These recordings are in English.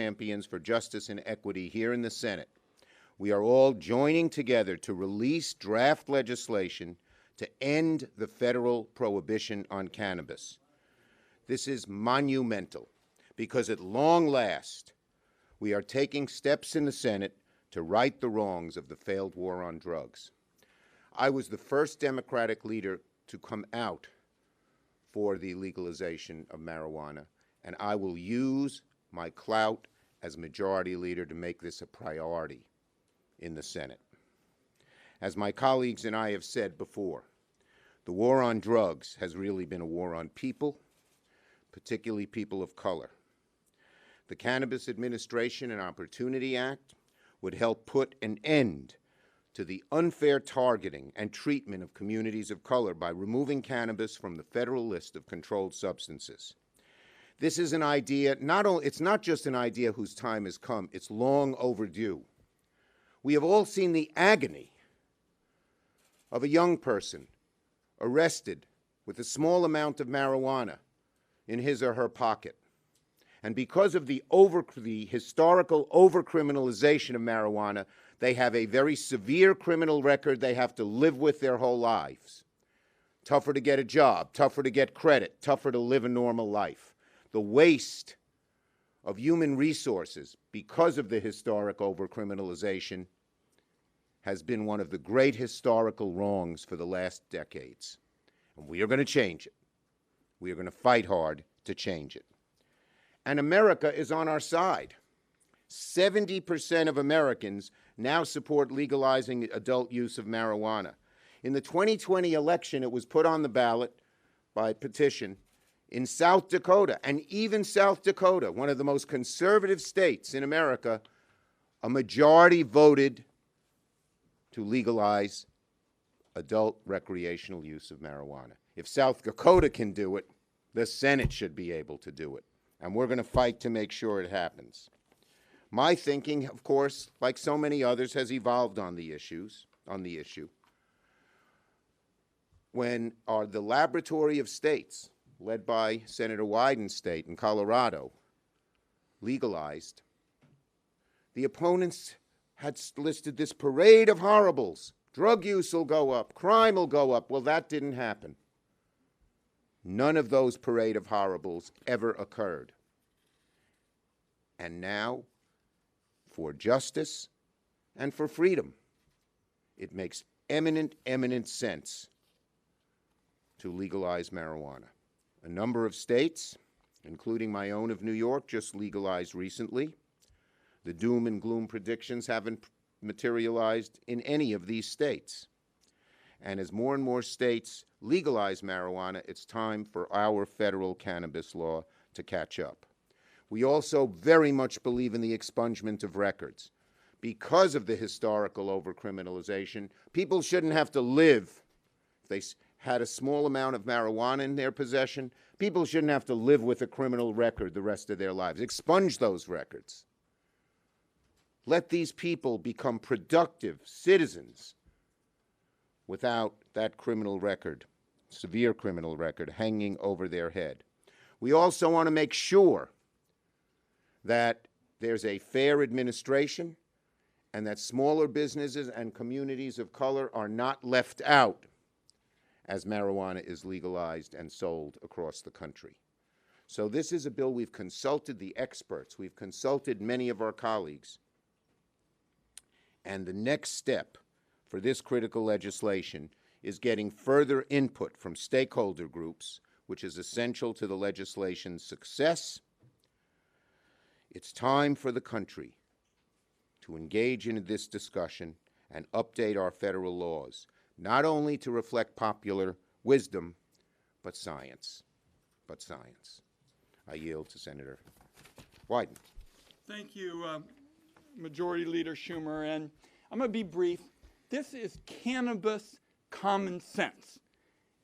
champions for justice and equity here in the Senate, we are all joining together to release draft legislation to end the federal prohibition on cannabis. This is monumental because at long last, we are taking steps in the Senate to right the wrongs of the failed war on drugs. I was the first Democratic leader to come out for the legalization of marijuana, and I will use my clout as Majority Leader to make this a priority in the Senate. As my colleagues and I have said before, the war on drugs has really been a war on people, particularly people of color. The Cannabis Administration and Opportunity Act would help put an end to the unfair targeting and treatment of communities of color by removing cannabis from the federal list of controlled substances. This is an idea, it's not just an idea whose time has come, it's long overdue. We have all seen the agony of a young person arrested with a small amount of marijuana in his or her pocket. And because of the historical overcriminalization of marijuana, they have a very severe criminal record they have to live with their whole lives. Tougher to get a job, tougher to get credit, tougher to live a normal life. The waste of human resources because of the historic overcriminalization has been one of the great historical wrongs for the last decades. And we are going to change it. We are going to fight hard to change it. And America is on our side. 70% of Americans now support legalizing adult use of marijuana. In the 2020 election, it was put on the ballot by petition in South Dakota, and even South Dakota, one of the most conservative states in America, a majority voted to legalize adult recreational use of marijuana. If South Dakota can do it, the Senate should be able to do it. And we're going to fight to make sure it happens. My thinking, of course, like so many others, has evolved on the issue. When the laboratory of states, led by Senator Wyden's state in Colorado, legalized, the opponents had listed this parade of horribles. Drug use will go up, crime will go up. Well, that didn't happen. None of those parade of horribles ever occurred. And now, for justice and for freedom, it makes eminent sense to legalize marijuana. A number of states, including my own of New York, just legalized recently. The doom and gloom predictions haven't materialized in any of these states. And as more and more states legalize marijuana, it's time for our federal cannabis law to catch up. We also very much believe in the expungement of records. Because of the historical overcriminalization, people shouldn't have to live, if they had a small amount of marijuana in their possession, people shouldn't have to live with a criminal record the rest of their lives. Expunge those records. Let these people become productive citizens without that criminal record, severe criminal record, hanging over their head. We also want to make sure that there's a fair administration and that smaller businesses and communities of color are not left out as marijuana is legalized and sold across the country. So this is a bill we've consulted the experts, we've consulted many of our colleagues, and the next step for this critical legislation is getting further input from stakeholder groups, which is essential to the legislation's success. It's time for the country to engage in this discussion and update our federal laws, not only to reflect popular wisdom, but science. I yield to Senator Wyden. Thank you, Majority Leader Schumer, and I'm going to be brief. This is cannabis common sense,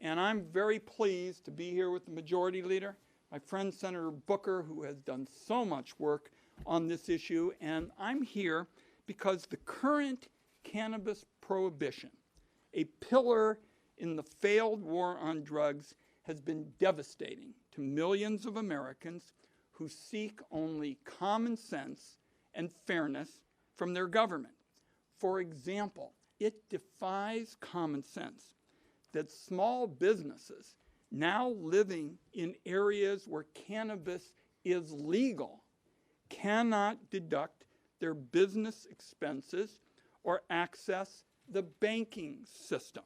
and I'm very pleased to be here with the Majority Leader, my friend Senator Booker, who has done so much work on this issue, and I'm here because the current cannabis prohibition, a pillar in the failed war on drugs, has been devastating to millions of Americans who seek only common sense and fairness from their government. For example, it defies common sense that small businesses now living in areas where cannabis is legal cannot deduct their business expenses or access the banking system.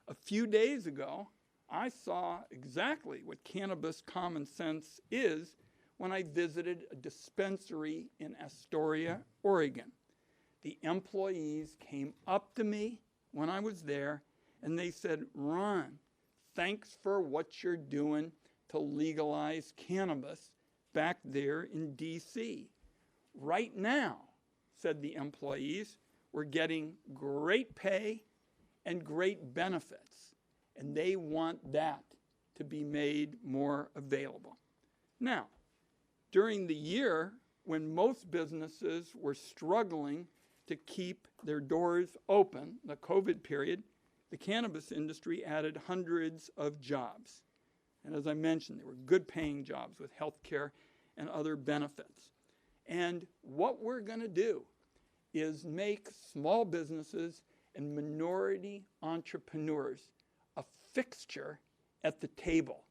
A few days ago, I saw exactly what cannabis common sense is when I visited a dispensary in Astoria, Oregon. The employees came up to me when I was there and they said, "Ron, thanks for what you're doing to legalize cannabis back there in DC. Right now," said the employees, "we're getting great pay and great benefits, and they want that to be made more available." Now, during the year when most businesses were struggling to keep their doors open, the COVID period, the cannabis industry added hundreds of jobs. And as I mentioned, they were good paying jobs with health care and other benefits. And what we're going to do is make small businesses and minority entrepreneurs a fixture at the table,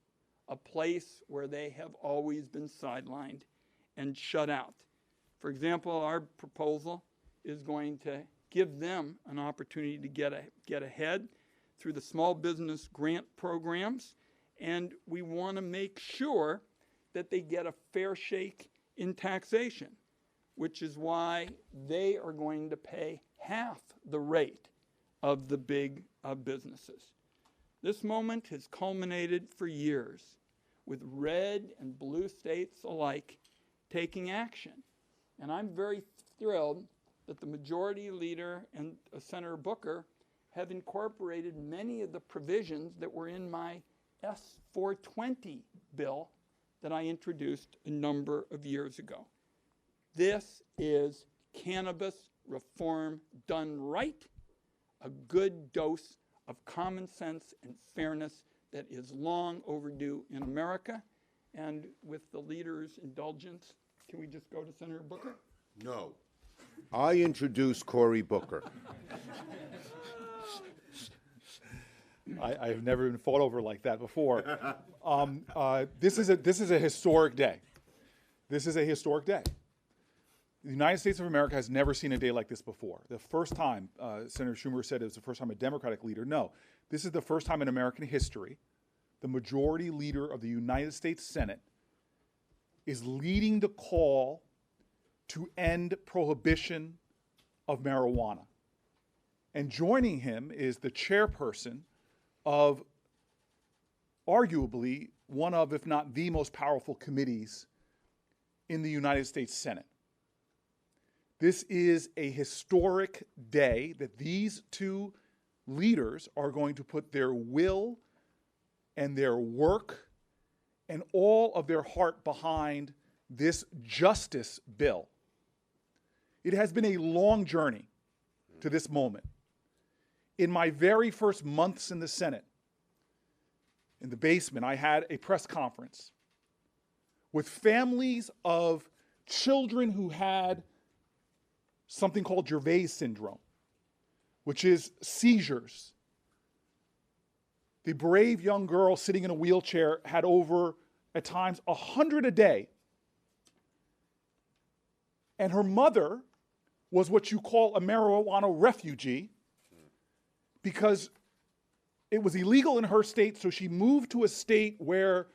a place where they have always been sidelined and shut out. For example, our proposal is going to give them an opportunity to get ahead through the small business grant programs, and we want to make sure that they get a fair shake in taxation, which is why they are going to pay half the rate of the big businesses. This moment has culminated for years with red and blue states alike taking action. And I'm very thrilled that the Majority Leader and Senator Booker have incorporated many of the provisions that were in my S-420 bill that I introduced a number of years ago. This is cannabis reform done right, a good dose of common sense and fairness that is long overdue in America. And with the leader's indulgence, can we just go to Senator Booker? No. I introduce Cory Booker. I've never been fought over like that before. This is a historic day. This is a historic day. The United States of America has never seen a day like this before. The first time, Senator Schumer said it was the first time a Democratic leader. No, this is the first time in American history the Majority Leader of the United States Senate is leading the call to end prohibition of marijuana. And joining him is the chairperson of arguably one of, if not the most powerful committees in the United States Senate. This is a historic day that these two leaders are going to put their will and their work and all of their heart behind this justice bill. It has been a long journey to this moment. In my very first months in the Senate, in the basement, I had a press conference with families of children who had something called Gervais syndrome, which is seizures. The brave young girl sitting in a wheelchair had over, at times, 100 a day. And her mother was what you call a marijuana refugee because it was illegal in her state, so she moved to a state where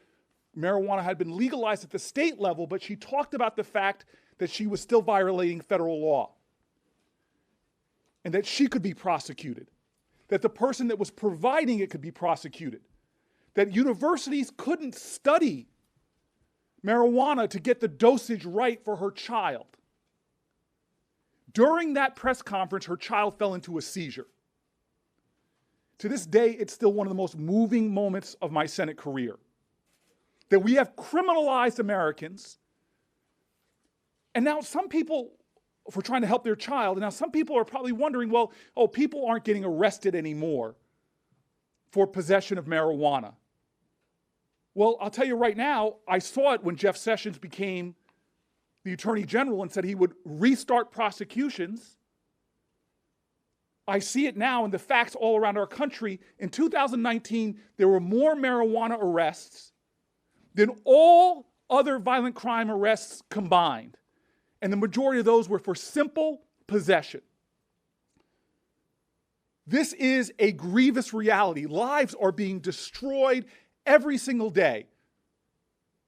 marijuana had been legalized at the state level, but she talked about the fact that she was still violating federal law and that she could be prosecuted, that the person that was providing it could be prosecuted, that universities couldn't study marijuana to get the dosage right for her child. During that press conference, her child fell into a seizure. To this day, it's still one of the most moving moments of my Senate career. That we have criminalized Americans, and now some people, for trying to help their child, and now some people are probably wondering, well, oh, people aren't getting arrested anymore for possession of marijuana. Well, I'll tell you right now, I saw it when Jeff Sessions became the Attorney General and said he would restart prosecutions. I see it now in the facts all around our country. In 2019, there were more marijuana arrests than all other violent crime arrests combined. And the majority of those were for simple possession. This is a grievous reality. Lives are being destroyed every single day.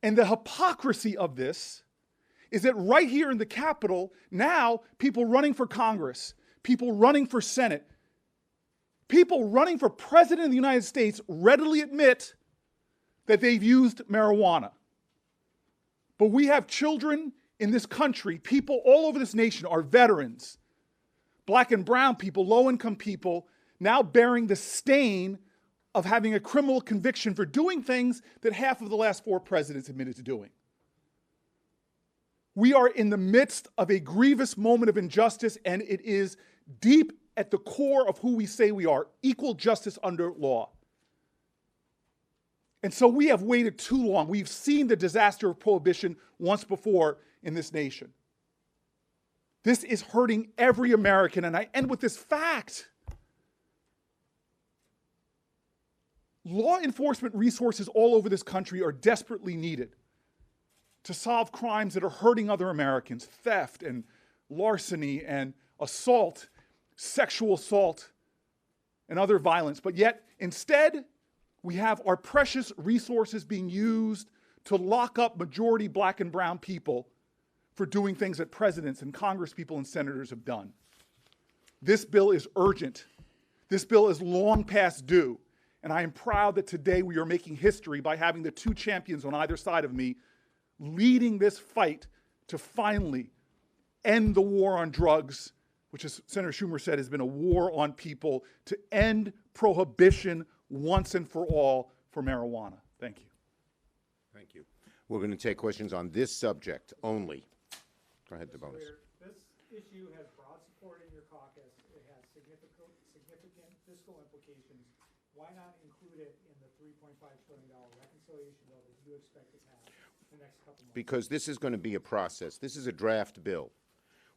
And the hypocrisy of this is that right here in the Capitol, now people running for Congress, people running for Senate, people running for President of the United States readily admit that they've used marijuana. But we have children in this country, people all over this nation, our veterans, black and brown people, low-income people, now bearing the stain of having a criminal conviction for doing things that half of the last 4 presidents admitted to doing. We are in the midst of a grievous moment of injustice, and it is deep at the core of who we say we are, equal justice under law. And so we have waited too long. We've seen the disaster of prohibition once before in this nation. This is hurting every American, and I end with this fact. Law enforcement resources all over this country are desperately needed to solve crimes that are hurting other Americans, theft and larceny and assault, sexual assault, and other violence. But yet, instead, we have our precious resources being used to lock up majority black and brown people for doing things that presidents and congresspeople and senators have done. This bill is urgent. This bill is long past due. And I am proud that today we are making history by having the 2 champions on either side of me leading this fight to finally end the war on drugs, which, as Senator Schumer said, has been a war on people, to end prohibition once and for all for marijuana. Thank you. Thank you. We're going to take questions on this subject only. Go ahead, the bonus. This issue has broad support in your caucus. It has significant fiscal implications. Why not include it in the $3.5 trillion reconciliation bill that you expect to pass in the next couple months? Because this is going to be a process. This is a draft bill.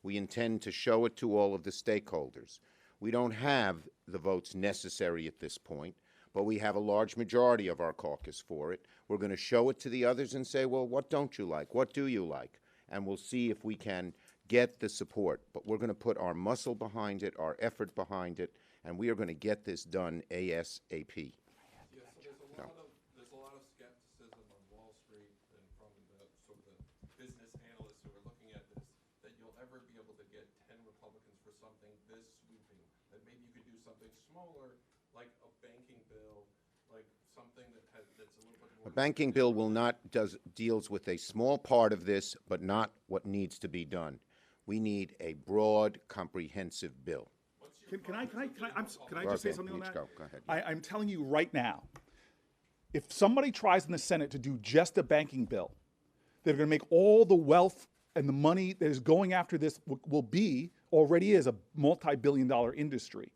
We intend to show it to all of the stakeholders. We don't have the votes necessary at this point, but we have a large majority of our caucus for it. We're going to show it to the others and say, well, what don't you like? What do you like? And we'll see if we can get the support. But we're going to put our muscle behind it, our effort behind it, and we are going to get this done ASAP. Yes, so there's a lot of skepticism on Wall Street and from the sort of the business analysts who are looking at this, that you'll ever be able to get 10 Republicans for something this sweeping. That maybe you could do something smaller, like a banking bill, like something that's a little bit more. A banking bill deals with a small part of this, but not what needs to be done. We need a broad, comprehensive bill. Can I just say something on that? Go ahead. I'm telling you right now, if somebody tries in the Senate to do just a banking bill, they're going to make all the wealth and the money that is going after this already is a multi-billion-dollar industry.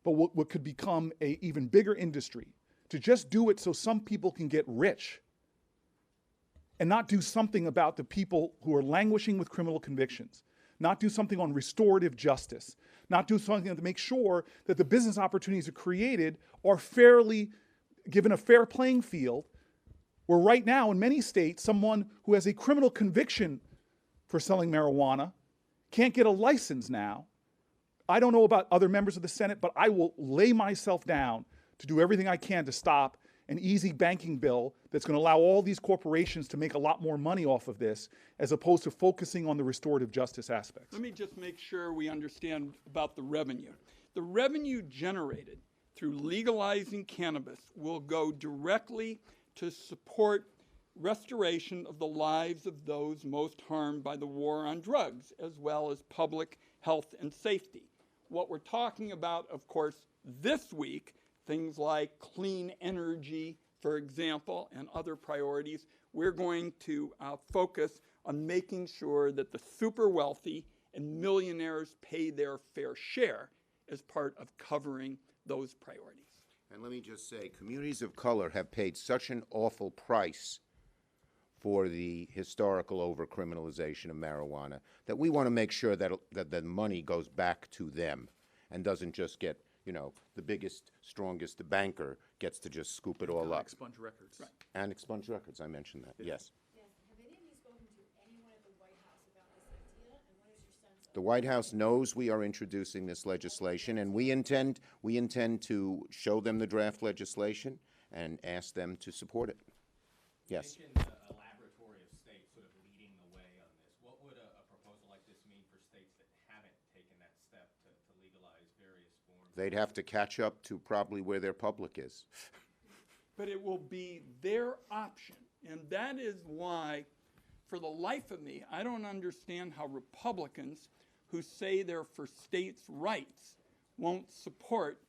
But what could become an even bigger industry, to just do it so some people can get rich and not do something about the people who are languishing with criminal convictions, not do something on restorative justice, not do something to make sure that the business opportunities that are created are fairly given a fair playing field, where right now in many states, someone who has a criminal conviction for selling marijuana can't get a license now. I don't know about other members of the Senate, but I will lay myself down to do everything I can to stop an easy banking bill that's going to allow all these corporations to make a lot more money off of this, as opposed to focusing on the restorative justice aspects. Let me just make sure we understand about the revenue. The revenue generated through legalizing cannabis will go directly to support restoration of the lives of those most harmed by the war on drugs, as well as public health and safety. What we're talking about, of course, this week, things like clean energy, for example, and other priorities, we're going to focus on making sure that the super wealthy and millionaires pay their fair share as part of covering those priorities. And let me just say, communities of color have paid such an awful price for the historical overcriminalization of marijuana that we want to make sure that the money goes back to them and doesn't just get, you know, the biggest, strongest banker gets to just scoop it all up. Expunge records. Right. And expunge records, I mentioned that, yes. Yes. Have any of you spoken to anyone at the White House about this idea, and what is your sense of? The White House knows we are introducing this legislation, and we intend to show them the draft legislation and ask them to support it. Yes. You mentioned a laboratory of states sort of leading the way on this. What would a proposal like this mean for states that haven't taken that step to legalize various forms? They'd have to catch up to probably where their public is. But it will be their option. And that is why, for the life of me, I don't understand how Republicans who say they're for states' rights won't support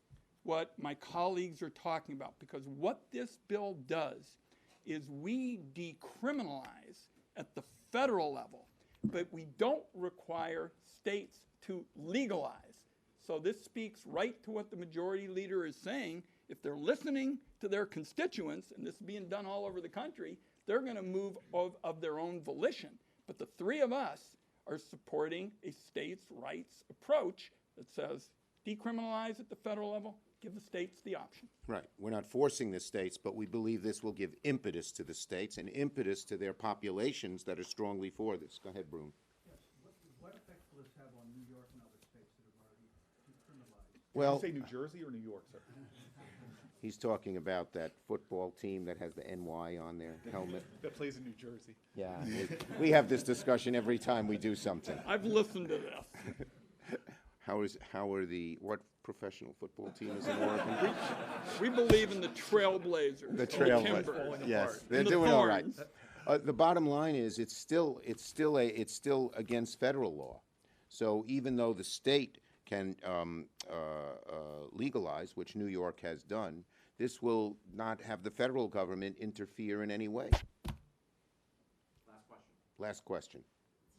what my colleagues are talking about. Because what this bill does is we decriminalize at the federal level, but we don't require states to legalize. So this speaks right to what the majority leader is saying. If they're listening to their constituents, and this is being done all over the country, they're going to move of their own volition. But the three of us are supporting a states' rights approach that says decriminalize at the federal level, give the states the option. Right. We're not forcing the states, but we believe this will give impetus to the states and impetus to their populations that are strongly for this. Go ahead, Broom. Yes, what effect will this have on New York and other states that have already decriminalized? Well, Did you say New Jersey or New York, sir? he's talking about that football team that has the NY on their helmet. That plays in New Jersey. Yeah, we have this discussion every time we do something. I've listened to this. What professional football team is in Oregon? We believe in the trailblazers. The Timber. Trailblazers. Yes, they're And the doing all right. Thorns. The bottom line is it's still against federal law. So even though the state can legalize, which New York has done, this will not have the federal government interfere in any way. Last question. Last question.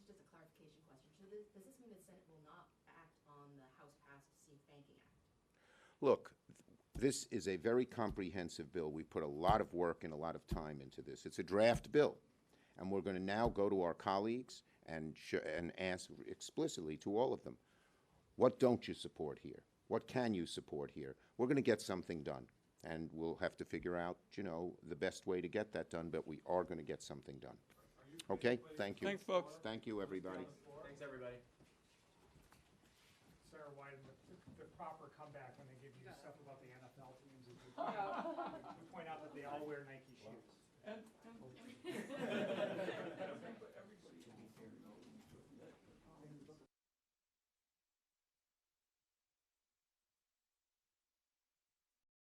This is just a clarification question. So does this mean the Senate will not act on the House-passed Safe Banking Act? Look, this is a very comprehensive bill. We put a lot of work and a lot of time into this. It's a draft bill, and we're going to now go to our colleagues and ask explicitly to all of them, what don't you support here? What can you support here? We're going to get something done, and we'll have to figure out, you know, the best way to get that done, but we are going to get something done. Okay? Thank you. Thanks, folks. Thank you, everybody. Thanks, everybody. Sarah Wyden, the proper comeback when they give you stuff about the NFL teams is you point out that they all wear Nike shoes. And